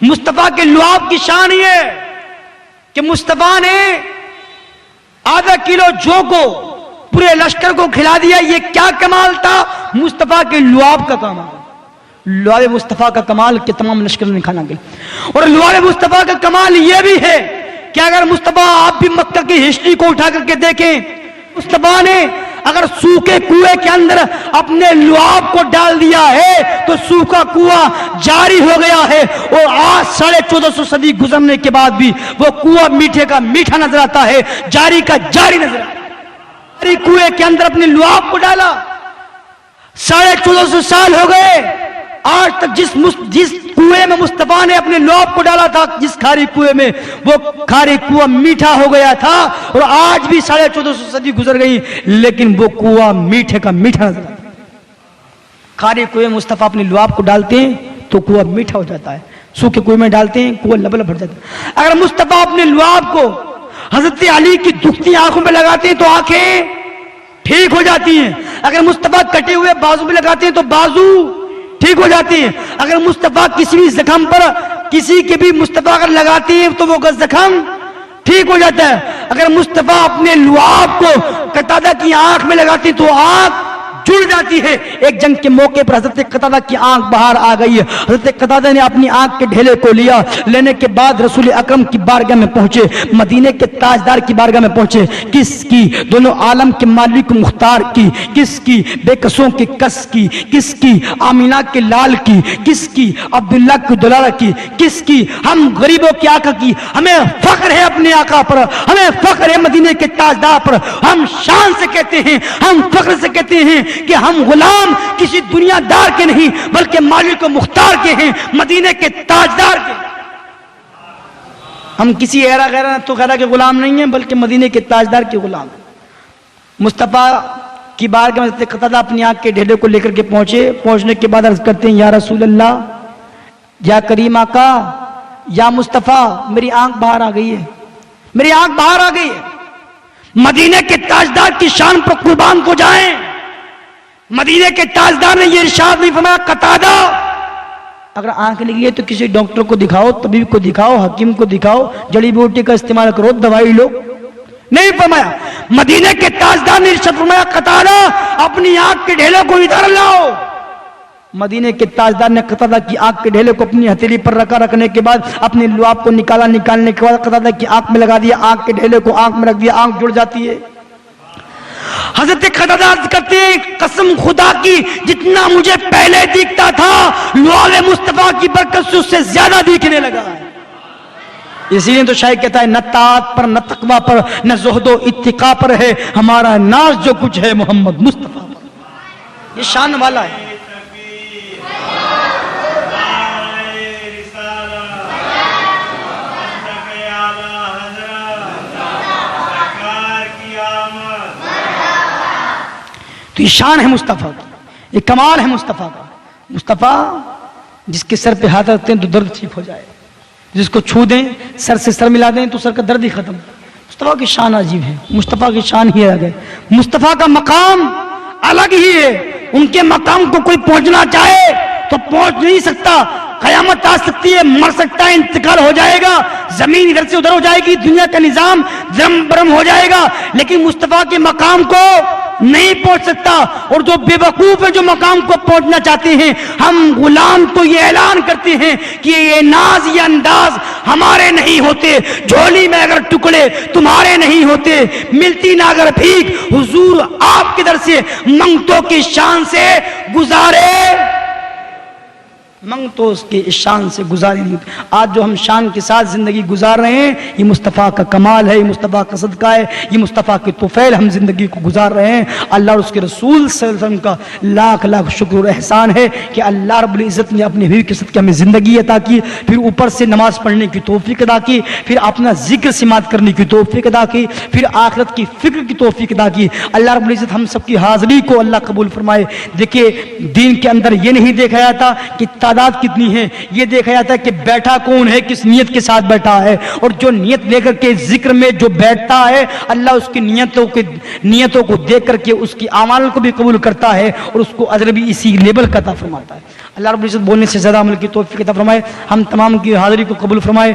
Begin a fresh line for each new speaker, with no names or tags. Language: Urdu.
مصطفیٰ کے لعاب کی شان یہ ہے کہ مصطفیٰ نے آدھا کلو جو کو پورے لشکر کو کھلا دیا. یہ کیا کمال تھا؟ مصطفیٰ کے لعاب کا کمال. لعاب مصطفیٰ کا کمال کہ تمام لشکر نے کھانا گیا. اور لعاب مصطفیٰ کا کمال یہ بھی ہے کہ اگر مصطفیٰ آپ بھی مکہ کی ہسٹری کو اٹھا کر کے دیکھیں, مصطفیٰ نے اگر سوکھے کنویں کے اندر اپنے لعاب کو ڈال دیا ہے تو سوکھا کنواں جاری ہو گیا ہے. اور آج 1450 صدی گزرنے کے بعد بھی وہ کنواں میٹھے کا میٹھا نظر آتا ہے, جاری کا جاری نظر آتا ہے. کنویں کے اندر اپنے لعاب کو ڈالا, 1450 سال ہو گئے. آج تک جس کنویں میں مصطفیٰ نے اپنے لعاب کو ڈالا تھا, جس کھاری کنویں میں, وہ کھاری کنواں میٹھا ہو گیا تھا. اور آج بھی 1450 صدی گزر گئی لیکن وہ کنواں میٹھے کا میٹھا نظر آتا ہے. کھاری کنویں میں مصطفیٰ اپنے لعاب کو ڈالتے ہیں تو کنواں میٹھا ہو جاتا ہے, سوکھے کنویں میں ڈالتے ہیں کنواں لبلب بھر جاتا ہے. اگر مصطفیٰ اپنے لعاب کو حضرت علی کی دکھتی آنکھوں میں لگاتے ہیں تو آنکھیں ٹھیک ہو جاتی ہیں. اگر مصطفیٰ کٹے ہوئے بازو میں لگاتے ہیں تو بازو ٹھیک ہو جاتی ہیں. اگر مصطفیٰ کسی بھی زخم پر کسی کے بھی مصطفیٰ اگر لگاتے ہیں تو وہ زخم ٹھیک ہو جاتا ہے. اگر مصطفیٰ اپنے لعاب کو قتادہ کی آنکھ میں لگاتے ہیں تو آنکھ جڑ جاتی ہے. ایک جنگ کے موقع پر حضرت قتادہ کی آنکھ باہر آ گئی ہے. حضرت قتادہ نے اپنی آنکھ کے ڈھیلے کو لیا, لینے کے بعد رسول اکرم کی بارگاہ میں پہنچے, مدینے کے تاجدار کی بارگاہ میں پہنچے. کس کی؟ دونوں عالم کے مالک مختار کی. کس کی؟ بے کسوں کی کس کی. کس کی؟ آمینہ کے لال کی. کس کی؟ عبداللہ کی دلالہ کی. کس کی؟ ہم غریبوں کے آقا کی. ہمیں فخر ہے اپنے آقا پر, ہمیں فخر ہے مدینے کے تاجدار پر. ہم شان سے کہتے ہیں, ہم فخر سے کہتے ہیں کہ ہم غلام کسی دنیا دار کے نہیں بلکہ مالک و مختار کے ہیں, مدینے کے تاجدار کے. ہم کسی ایرا غیرہ تو غیرہ کے غلام نہیں ہیں بلکہ مدینے کے تاجدار کے غلام. مصطفیٰ کی بارگاہ میں حضرت قتادہ اپنی آنکھ کے ڈھیلے کو لے کر کے پہنچے. پہنچنے کے بعد عرض کرتے ہیں, یا رسول اللہ, یا کریم آقا, یا مصطفیٰ, میری آنکھ باہر آ گئی ہے, میری آنکھ باہر آ گئی ہے. مدینے کے تاجدار کی شان پر قربان کو جائیں. مدینے کے تاجدار نے یہ ارشاد نہیں فرمایا, قتادہ اگر آنکھ لگی ہے تو کسی ڈاکٹر کو دکھاؤ, طبیب کو دکھاؤ, حکیم کو دکھاؤ, جڑی بوٹی کا استعمال کرو, دوائی لو. نہیں فرمایا. مدینے کے تاجدار نے ارشاد فرمایا, قتادہ اپنی آنکھ کے ڈھیلے کو ادھر لاؤ. مدینے کے تاجدار نے قتادہ کی آنکھ کے ڈھیلے کو اپنی ہتھیلی پر رکھا. رکھنے کے بعد اپنے لعاب کو نکالا. نکالنے کے بعد قتادہ کی آنکھ میں لگا دیا. آنکھ کے ڈھیلے کو آنکھ میں رکھ دیا. آنکھ جڑ جاتی ہے. حضرت قتادہ کرتے ہیں, قسم خدا کی جتنا مجھے پہلے دکھتا تھا لعاب مصطفیٰ کی برکت سے اس سے زیادہ دکھنے لگا ہے. اسی لیے تو شاعر کہتا ہے, نہ طاعت پر, نہ تقویٰ پر, نہ زہد و اتقاء پر ہے ہمارا ناز, جو کچھ ہے محمد مصطفیٰ پر. یہ شان والا ہے. تو یہ شان ہے مصطفیٰ کی, یہ کمال ہے مصطفیٰ کا. مصطفیٰ جس کے سر پہ ہاتھ رکھتے ہیں تو درد ٹھیک ہو جائے, جس کو چھو دیں, سر سے سر ملا دیں تو سر کا درد ہی ختم. مصطفیٰ کی شان عجیب ہے, مصطفیٰ کی شان ہی الگ ہے. مصطفیٰ کا مقام الگ ہی ہے. ان کے مقام کو کوئی پہنچنا چاہے تو پہنچ نہیں سکتا. قیامت آ سکتی ہے, مر سکتا ہے, انتقال ہو جائے گا, زمین ادھر سے ادھر ہو جائے گی, دنیا کا نظام درم برم ہو جائے گا, لیکن مصطفیٰ کے مقام کو نہیں پہنچ سکتا. اور جو بے وقوف ہے جو مقام کو پہنچنا چاہتے ہیں, ہم غلام تو یہ اعلان کرتے ہیں کہ یہ ناز, یہ انداز ہمارے نہیں ہوتے. جھولی میں اگر ٹکڑے تمہارے نہیں ہوتے, ملتی نہ اگر بھیک حضور آپ کے در سے, منگتوں کی شان سے گزارے, منگ تو اس کے شان سے گزاری نہیں. آج جو ہم شان کے ساتھ زندگی گزار رہے ہیں یہ مصطفیٰ کا کمال ہے, یہ مصطفیٰ کا صدقہ ہے, یہ مصطفیٰ کے طفیل ہم زندگی کو گزار رہے ہیں. اللہ اور اس کے رسول صلی اللہ علیہ وسلم کا لاکھ لاکھ شکر و احسان ہے کہ اللہ رب العزت نے اپنی حبیب کے صدقے ہمیں زندگی عطا کی, پھر اوپر سے نماز پڑھنے کی توفیق عطا کی, پھر اپنا ذکر سماعت کرنے کی توفیق عطا کی, پھر آخرت کی فکر کی توفیق عطا کی. اللہ رب العزت ہم سب کی حاضری کو اللہ قبول فرمائے. دیکھیے دین کے اندر یہ نہیں دیکھا جاتا کہ تعداد کتنی ہے یہ دیکھا جاتا ہے کہ بیٹھا کون ہے, کس نیت کے ساتھ بیٹھا ہے, اور جو نیت لے کر کے ذکر میں جو بیٹھتا ہے اللہ اس کی نیتوں کو دیکھ کر کے اس کی اعمال کو بھی قبول کرتا ہے اور اس کو اجر بھی اسی لیول کا عطا فرماتا ہے. اللہ رب العزت بولنے سے زیادہ عمل کی توفیق عطا فرمائے, ہم تمام کی حاضری کو قبول فرمائے.